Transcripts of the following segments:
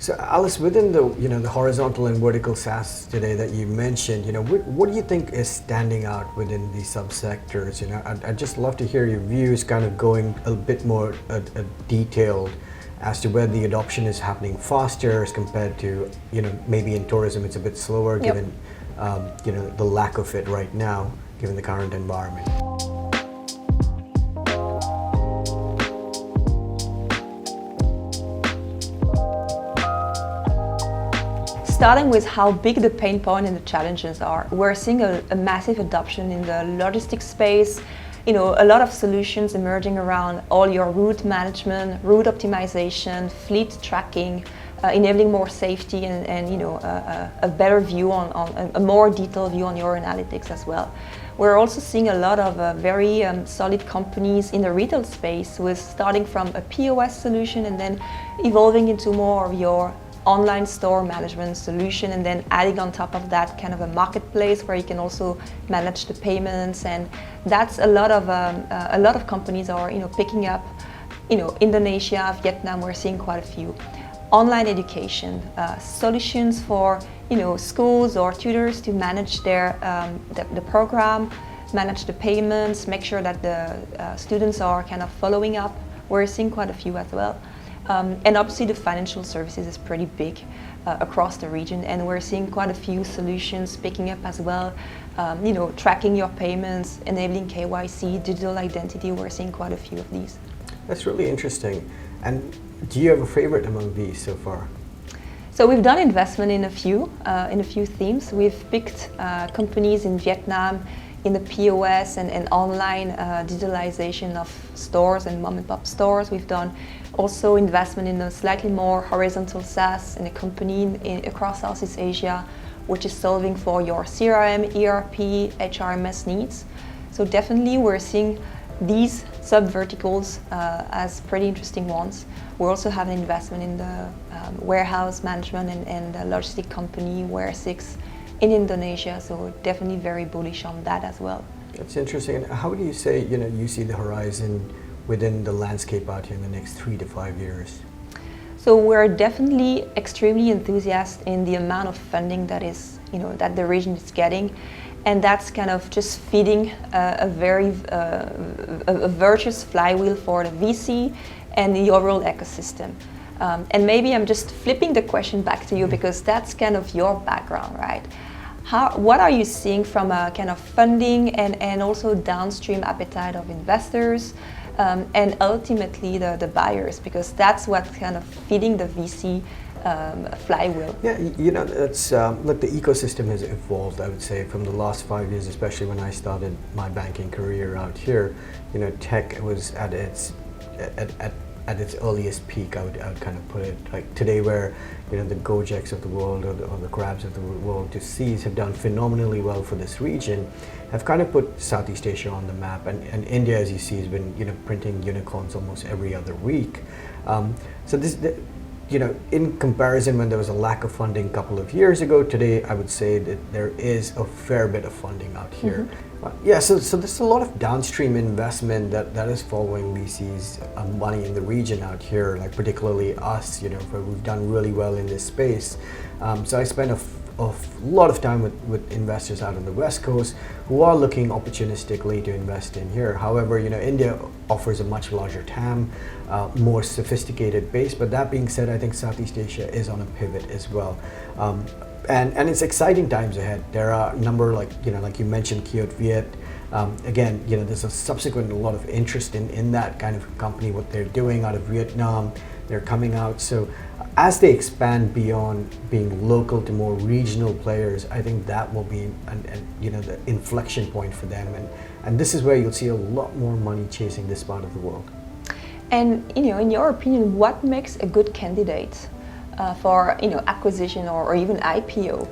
So Alice, within the the horizontal and vertical SaaS today that you mentioned, what do you think is standing out within these subsectors? I'd just love to hear your views, kind of going a bit more detailed as to where the adoption is happening faster as compared to maybe in tourism it's a bit slower given the lack of it right now, given the current environment. Starting with how big the pain point and the challenges are, we're seeing a massive adoption in the logistics space. A lot of solutions emerging around all your route management, route optimization, fleet tracking, enabling more safety and a better view on a more detailed view on your analytics as well. We're also seeing a lot of very solid companies in the retail space with starting from a POS solution and then evolving into more of your online store management solution, and then adding on top of that kind of a marketplace where you can also manage the payments. And that's a lot of companies are picking up. Indonesia, Vietnam, we're seeing quite a few. Online education solutions for schools or tutors to manage their the program, manage the payments, make sure that the students are kind of following up. We're seeing quite a few as well. And obviously the financial services is pretty big across the region, and we're seeing quite a few solutions picking up as well. Tracking your payments, enabling KYC, digital identity, we're seeing quite a few of these. That's really interesting. And do you have a favorite among these so far? So we've done investment in a few themes. We've picked companies in Vietnam in the POS and online digitalization of stores and mom and pop stores. We've done also investment in a slightly more horizontal SaaS in a company across Southeast Asia, which is solving for your CRM, ERP, HRMS needs. So definitely we're seeing these sub-verticals as pretty interesting ones. We also have an investment in the warehouse management and the logistic company, Ware6, in Indonesia, so definitely very bullish on that as well. That's interesting. And how do you say you see the horizon within the landscape out here in the next 3 to 5 years? So we're definitely extremely enthusiastic in the amount of funding that is that the region is getting, and that's kind of just feeding a very virtuous flywheel for the VC and the overall ecosystem. And maybe I'm just flipping the question back to you because that's kind of your background, right? What are you seeing from a kind of funding and also downstream appetite of investors and ultimately the buyers, because that's what's kind of feeding the VC flywheel? Yeah, it's look, the ecosystem has evolved, I would say, from the last 5 years, especially when I started my banking career out here. Tech was at its earliest peak, I would kind of put it. Like today, where the Gojeks of the world or the Grabs of the world, to Seas, have done phenomenally well for this region, have kind of put Southeast Asia on the map, and India, as you see, has been printing unicorns almost every other week. So this. In comparison, when there was a lack of funding a couple of years ago, today I would say that there is a fair bit of funding out here. Mm-hmm. So there's a lot of downstream investment that is following VCs money in the region out here, like particularly us, where we've done really well in this space. So I spend a lot of time with investors out on the West Coast who are looking opportunistically to invest in here. However, India offers a much larger TAM, more sophisticated base. But that being said, I think Southeast Asia is on a pivot as well. And it's exciting times ahead. There are a number, like you mentioned, Kiot Viet. Again, there's a lot of interest in that kind of company, what they're doing out of Vietnam. They're coming out. So as they expand beyond being local to more regional players, I think that will be the inflection point for them. And this is where you'll see a lot more money chasing this part of the world. And in your opinion, what makes a good candidate for acquisition or even IPO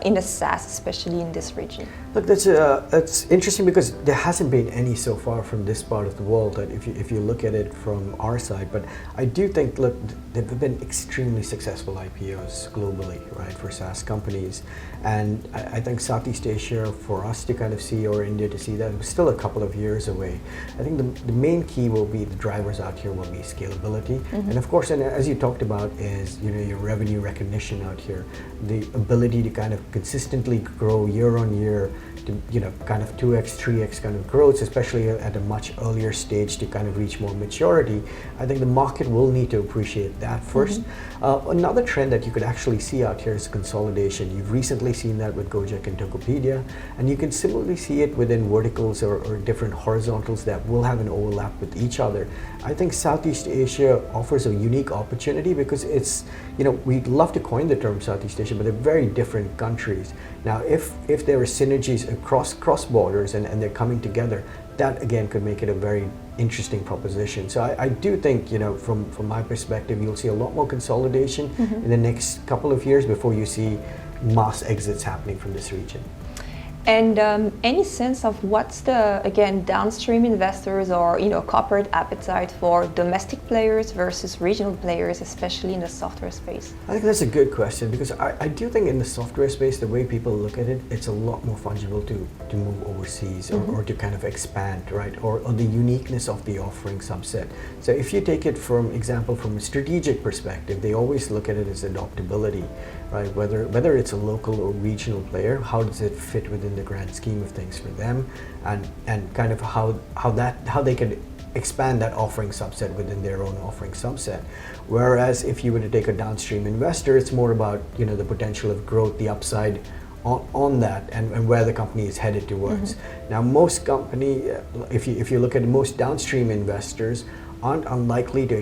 in the SaaS, especially in this region? Look, that's interesting because there hasn't been any so far from this part of the world. That if you look at it from our side, but I do think, look, there have been extremely successful IPOs globally, right, for SaaS companies, and I think Southeast Asia, for us to kind of see, or India to see that, was still a couple of years away. I think the main key will be, the drivers out here will be scalability, mm-hmm. and of course, and as you talked about, is your revenue recognition out here, the ability to kind of consistently grow year on year, to kind of 2x, 3x kind of growth, especially at a much earlier stage to kind of reach more maturity. I think the market will need to appreciate that first. Another trend that you could actually see out here is consolidation. You've recently seen that with Gojek and Tokopedia, and you can similarly see it within verticals or different horizontals that will have an overlap with each other. I think Southeast Asia offers a unique opportunity because it's, we love to coin the term Southeast Asia, but they're very different countries. Now, if there are synergies across borders and they're coming together, that again could make it a very interesting proposition. So I do think, from my perspective, you'll see a lot more consolidation in the next couple of years before you see mass exits happening from this region. And any sense of what's the, again, downstream investors or corporate appetite for domestic players versus regional players, especially in the software space? I think that's a good question, because I do think in the software space, the way people look at it, it's a lot more fungible to move overseas or to kind of expand, right? Or the uniqueness of the offering subset. So if you take it from a strategic perspective, they always look at it as adoptability, right? Whether it's a local or regional player, how does it fit within the grand scheme of things for them, and kind of how they can expand that offering subset within their own offering subset. Whereas if you were to take a downstream investor, it's more about the potential of growth, the upside on that, and where the company is headed towards. Now, most company, if you look at most downstream investors, aren't unlikely to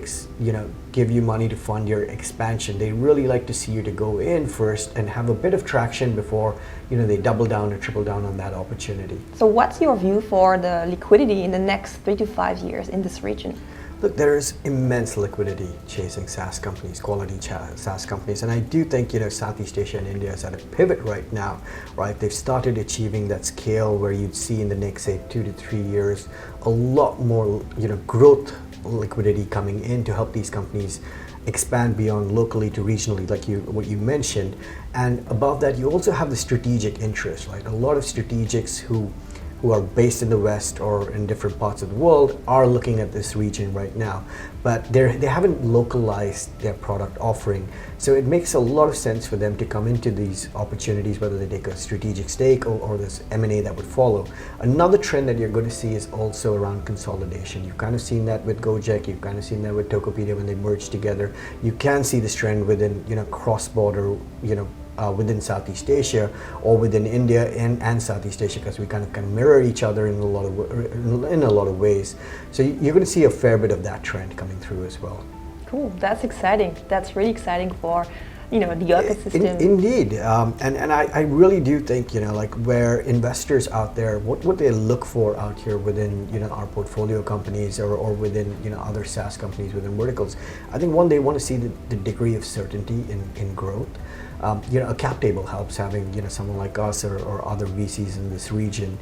give you money to fund your expansion. They really like to see you to go in first and have a bit of traction before they double down or triple down on that opportunity. So what's your view for the liquidity in the next 3 to 5 years in this region? Look, there is immense liquidity chasing SaaS companies, quality SaaS companies, and I do think Southeast Asia and India is at a pivot right now, right? They've started achieving that scale where you'd see in the next, say, 2 to 3 years, a lot more growth liquidity coming in to help these companies expand beyond locally to regionally, like what you mentioned. And above that, you also have the strategic interest, right? A lot of strategics who are based in the West or in different parts of the world are looking at this region right now, but they haven't localized their product offering. So it makes a lot of sense for them to come into these opportunities, whether they take a strategic stake or this M&A that would follow. Another trend that you're going to see is also around consolidation. You've kind of seen that with Gojek, you've kind of seen that with Tokopedia when they merged together. You can see this trend within cross-border, within Southeast Asia or within India and Southeast Asia, because we kind of mirror each other in a lot of ways. So you're going to see a fair bit of that trend coming through as well. Cool, that's exciting. That's really exciting for the ecosystem. Indeed, and I really do think like where investors out there, what they look for out here within our portfolio companies or within other SaaS companies within verticals. I think one, they want to see the degree of certainty in growth. A cap table helps, having someone like us or other VCs in this region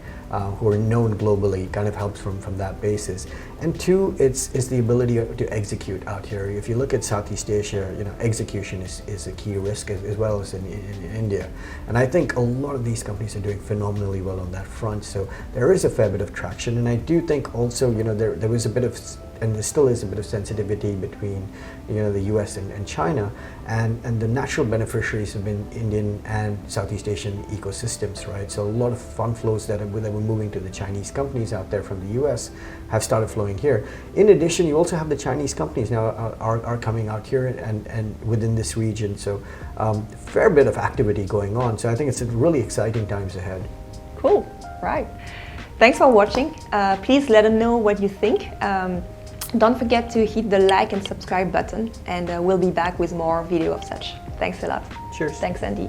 who are known globally kind of helps from that basis. And two, it's the ability to execute out here. If you look at Southeast Asia, execution is a key risk as well as in India. And I think a lot of these companies are doing phenomenally well on that front. So there is a fair bit of traction, and I do think also there was a bit of, and there still is a bit of sensitivity between the US and China, and the natural beneficiaries have been Indian and Southeast Asian ecosystems, right? So a lot of fund flows that were moving to the Chinese companies out there from the US have started flowing here. In addition, you also have the Chinese companies now are coming out here and within this region. So fair bit of activity going on. So I think it's really exciting times ahead. Cool, right. Thanks for watching. Please let us know what you think. Don't forget to hit the like and subscribe button, and we'll be back with more video of such. Thanks a lot. Cheers. Thanks, Andy.